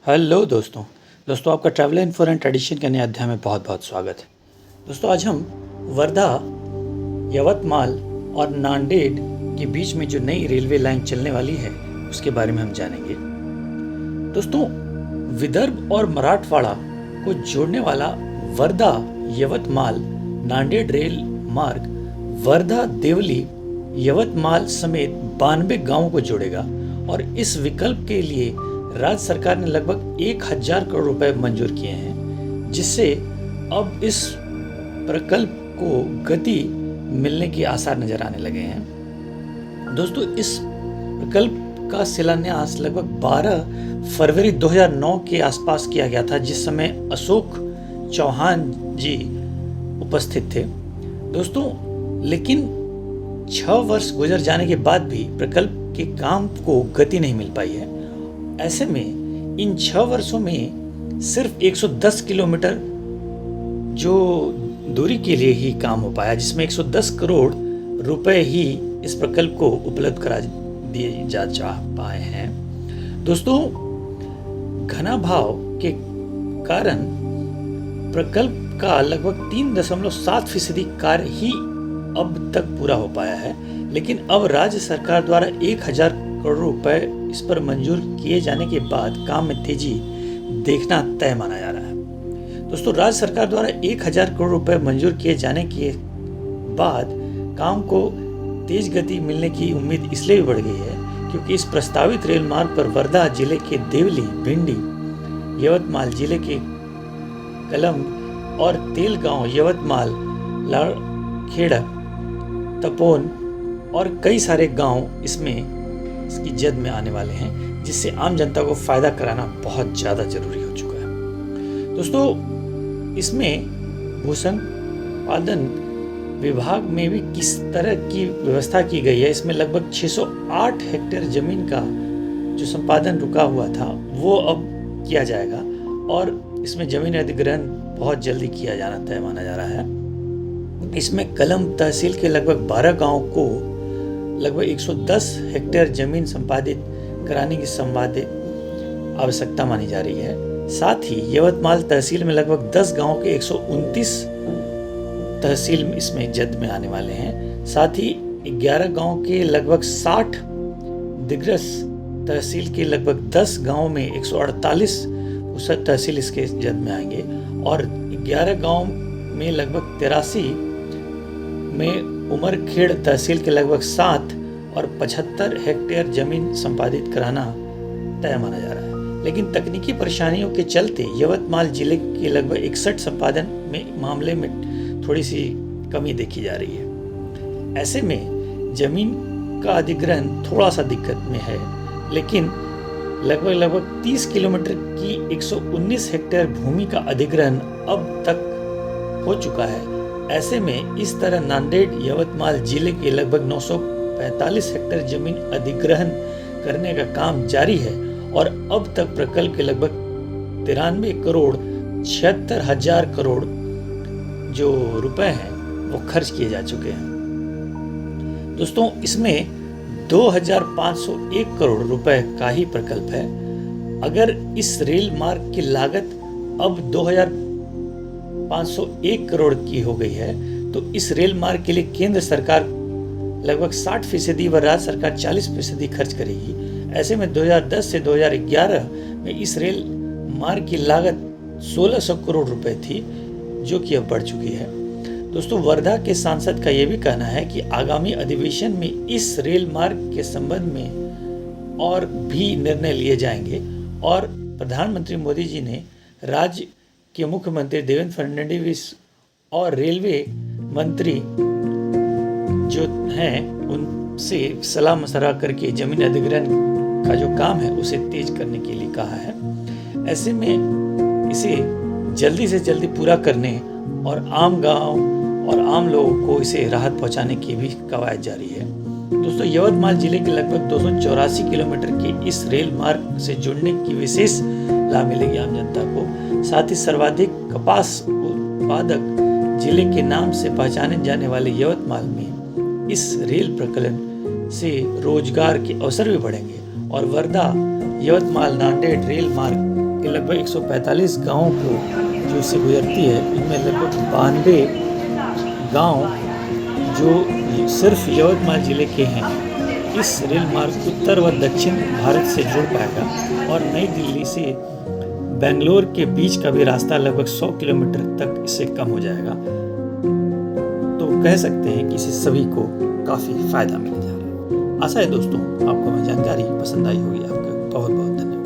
Hello दोस्तों आपका travel info and tradition के नए अध्याय में बहुत बहुत स्वागत है। दोस्तों आज हम वर्धा, यवतमाल और नांदेड़ के बीच में जो नई रेलवे लाइन चलने वाली है उसके बारे में हम जानेंगे। दोस्तों विदर्भ और मराठवाड़ा को जोड़ने वाला वर्धा यवतमाल नांदेड़ रेल मार्ग वर्धा, देवली, यवतमाल समेत 92 गांवों को जोड़ेगा और इस विकल्प के लिए राज्य सरकार ने लगभग 1000 करोड़ रुपए मंजूर किए हैं, जिससे अब इस प्रकल्प को गति मिलने के आसार नजर आने लगे हैं। दोस्तों इस प्रकल्प का शिलान्यास लगभग 12 फरवरी 2009 के आसपास किया गया था, जिस समय अशोक चौहान जी उपस्थित थे। दोस्तों लेकिन 6 वर्ष गुजर जाने के बाद भी प्रकल्प के काम को गति नहीं मिल पाई है। ऐसे में इन 6 वर्षों में सिर्फ 110 किलोमीटर जो दूरी के लिए ही काम हो पाया, जिसमें 110 करोड़ रुपए ही इस प्रकल्प को उपलब्ध करा दिए जा पाए हैं। दोस्तों घना भाव के कारण प्रकल्प का लगभग 3.7% कार्य ही अब तक पूरा हो पाया है, लेकिन अब राज्य सरकार द्वारा 1000 करोड़ रुपए इस पर मंजूर किए जाने के बाद काम में तेजी देखना तय माना जा रहा है। दोस्तों राज्य सरकार द्वारा 1000 करोड़ रुपए मंजूर किए जाने के बाद काम को तेज गति मिलने की उम्मीद इसलिए भी बढ़ गई है क्योंकि इस प्रस्तावित रेल मार्ग पर वर्धा जिले के देवली, भिंडी, यवतमाल जिले के कलंब और तेलगांव, यवतमाल, लाड़खेड़ा, तपोन और कई सारे गांव इसमें इसकी जद में आने वाले हैं, जिससे आम जनता को फायदा कराना बहुत ज़्यादा जरूरी हो चुका है। दोस्तों इसमें भूसंपादन विभाग में भी किस तरह की व्यवस्था की गई है। इसमें लगभग 608 हेक्टेयर जमीन का जो संपादन रुका हुआ था वो अब किया जाएगा और इसमें जमीन अधिग्रहण बहुत जल्दी किया जाना तय माना जा रहा है। इसमें कलम तहसील के लगभग 12 गाँव को लगभग 110 हेक्टेयर जमीन संपादित कराने की संभावित आवश्यकता मानी जा रही है। साथ ही यवतमाल तहसील में लगभग 10 गांवों के 129 तहसील इसमें जद में आने वाले हैं। साथ ही 11 गांव के लगभग 60, दिग्रस तहसील के लगभग 10 गांवों में 148 तहसील इसके जद में आएंगे और 11 गांव में लगभग 83 में उमरखेड़ तहसील के लगभग 7 और 75 हेक्टेयर जमीन संपादित कराना तय माना जा रहा है। लेकिन तकनीकी परेशानियों के चलते यवतमाल जिले के लगभग 61 संपादन में मामले में थोड़ी सी कमी देखी जा रही है। ऐसे में जमीन का अधिग्रहण थोड़ा सा दिक्कत में है, लेकिन लगभग 30 किलोमीटर की 119 हेक्टेयर भूमि का अधिग्रहण अब तक हो चुका है। ऐसे में इस तरह नांदेड़, यवतमाल जिले के लगभग 945 हेक्टेयर जमीन अधिग्रहण करने का काम जारी है और अब तक प्रकल्प के लगभग 93 करोड़ 76 हजार करोड़ जो रुपए हैं वो खर्च किए जा चुके हैं। दोस्तों इसमें 2501 करोड़ रुपए का ही प्रकल्प है। अगर इस रेल मार्ग की लागत अब 2501 करोड़ की हो गई है तो इस रेल मार्ग के लिए केंद्र सरकार लगभग 60% व राज्य सरकार 40% खर्च करेगी। ऐसे में 2010 से 2011 में इस रेल मार्ग की लागत 1600 करोड़ रुपए थी, जो कि अब बढ़ चुकी है। दोस्तों वर्धा के सांसद का यह भी कहना है कि आगामी अधिवेशन में इस रेल मार्ग के संबंध में और भी निर्णय लिए जाएंगे और प्रधानमंत्री मोदी जी ने राज्य के मुख्यमंत्री देवेंद्र फडणवीस और रेलवे मंत्री जो हैं उनसे सलाह मशवरा करके जमीन अधिग्रहण का जो काम है उसे तेज करने के लिए कहा है। ऐसे में इसे जल्दी से जल्दी पूरा करने और आम गांव और आम लोगों को इसे राहत पहुंचाने की भी कवायद जारी है। दोस्तों यवतमाल जिले के लगभग 284 किलोमीटर के इस रेल मार्ग से जुड़ने की विशेष लाभ मिलेगी आम जनता को। साथ ही सर्वाधिक कपास उत्पादक जिले के नाम से पहचाने जाने वाले यवतमाल में इस रेल प्रकल्प से रोजगार के अवसर भी बढ़ेंगे और वर्धा, यवतमाल, नांदेड़ रेल मार्ग लगभग 145 गाँव को जो इससे गुजरती है, इनमें लगभग 92 गाँव जो सिर्फ यवतमाल ज़िले के हैं। इस रेल मार्ग उत्तर व दक्षिण भारत से जुड़ पाएगा और नई दिल्ली से बेंगलोर के बीच का भी रास्ता लगभग 100 किलोमीटर तक इससे कम हो जाएगा। तो कह सकते हैं कि इससे सभी को काफ़ी फ़ायदा मिल जा रहा है। आशा है दोस्तों आपको मेरी जानकारी पसंद आई होगी। आपका बहुत बहुत धन्यवाद।